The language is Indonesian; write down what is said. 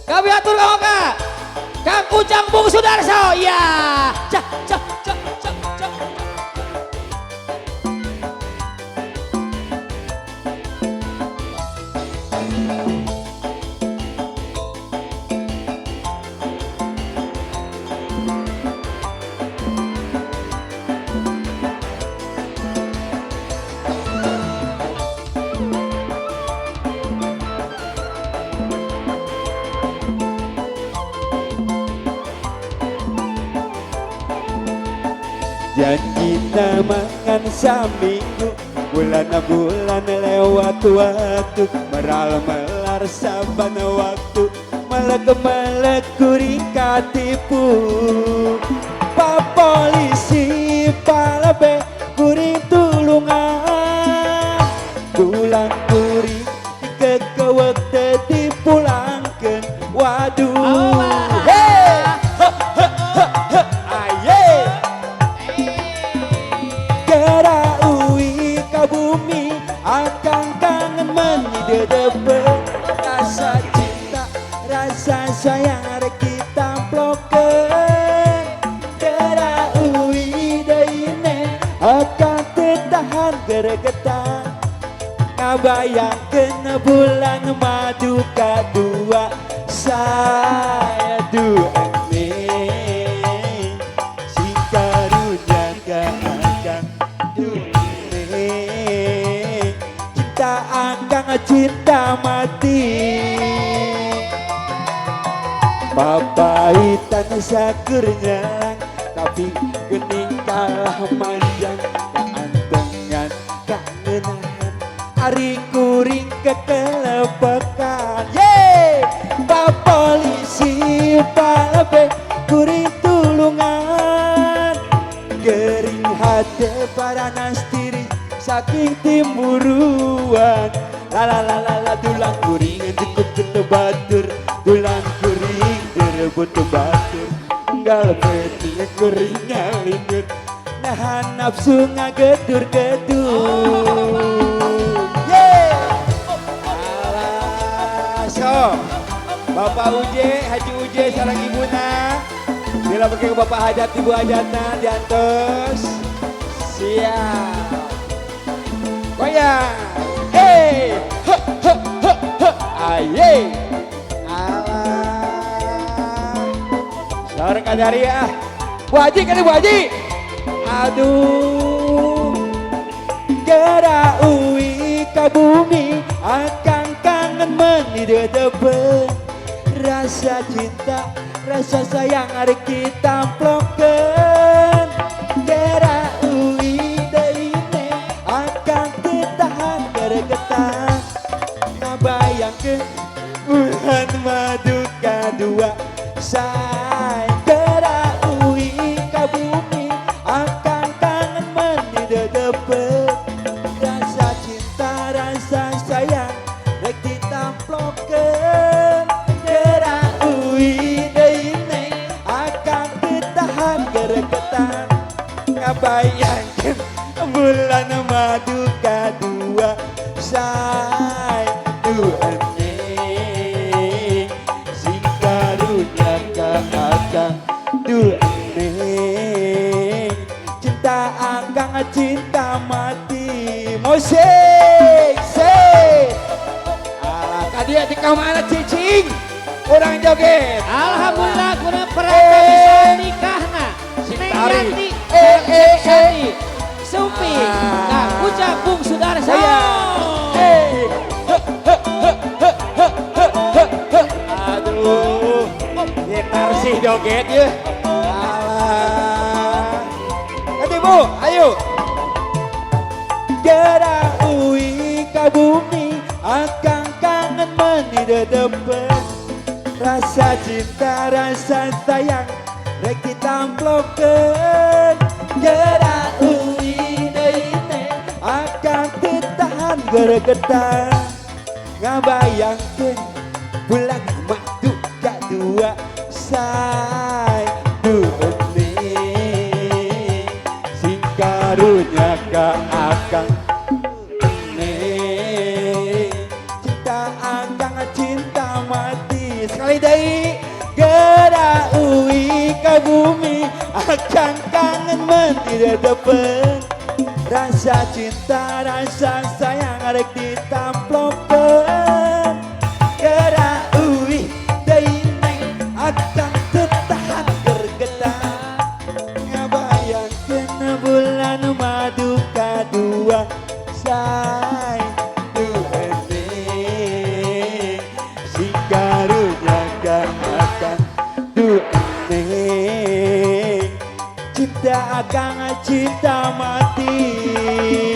Kami atur kau kak. Kang Ujang Bung Sudarso. Ya. Cak cak cak cak cak. Janji mangan saminggu, bulan lewat waktu, meral melar saban waktu, melek kuring katipu. Pak polisi palabe kuring tulungan, tulang kuring kekewek dipulangkeun. Waduh. Rasa cinta, rasa sayang arek kita plokeun. Dera uwi deine akan tetahan gregetan. Ngabayangkeun bulan madu kadua saya duene si karunya kakang duene kita angkang cinta mati. Papaitan sakurnya tapi gening kalah manjang keantengan kangenahan ari kuring kekelepekan. Yeay Pak polisi palabe kuring tulungan, gering hati para nastiri saking timuruan. La tulang kuring cukup kena batur, tulang kuring direbut batur, enggal peti kuring ngalingut, nahan nafsu ngagedur-gedur. Yeay alah so Bapak Uje, Haji Uje sareng ibuna bila pakai ke Bapak Hajat Ibu Hajatna diantos siap goyang. Hey, aye, alah, seorang kadari ya, Bu Haji kali Bu Haji, aduh, gera uwi ka bumi, akan kangen menidedeben, rasa cinta, rasa sayang hari kita plokeun, gera uwi deine akan ketahan gregetan. Ngabayangkeun bulan madu kadua say gera uwi ka bumi akan kangen menidedeben, rasa cinta rasa sayang rek ditamplokeun. Gera uwi deine akan ketahan gregetan. Ngabayangkeun bulan madu kadua say duane sing karunya ka akang duane cinta akang cinta mati. Musik say alah kadia di kamana cicing urang joget. Alhamdulillah kuna perangkat bisa nikahna. Neng Yanti, Sani, Sumpi, Kang Ujang Bung Sudarso. Aduh, gitar sih joget ya. Alah, nanti Bu, ayo. Gera uwi ka bumi akan kangen menidedeben, rasa cinta rasa sayang rek ditamplokeun. Gera uwi deine akan ketahan gregetan. Ngabayangkeun bulan madu kadua say duene sing karunya ka akang ne cinta akang cinta mati. sekali dai gerak ui ke bumi akan kangen mentira depan rasa cinta rasa sayang arek ditamplokan gerak ui dai neng akan tertahan gergetan ngabayangkeun bulan madu kadua say cinta akan cinta mati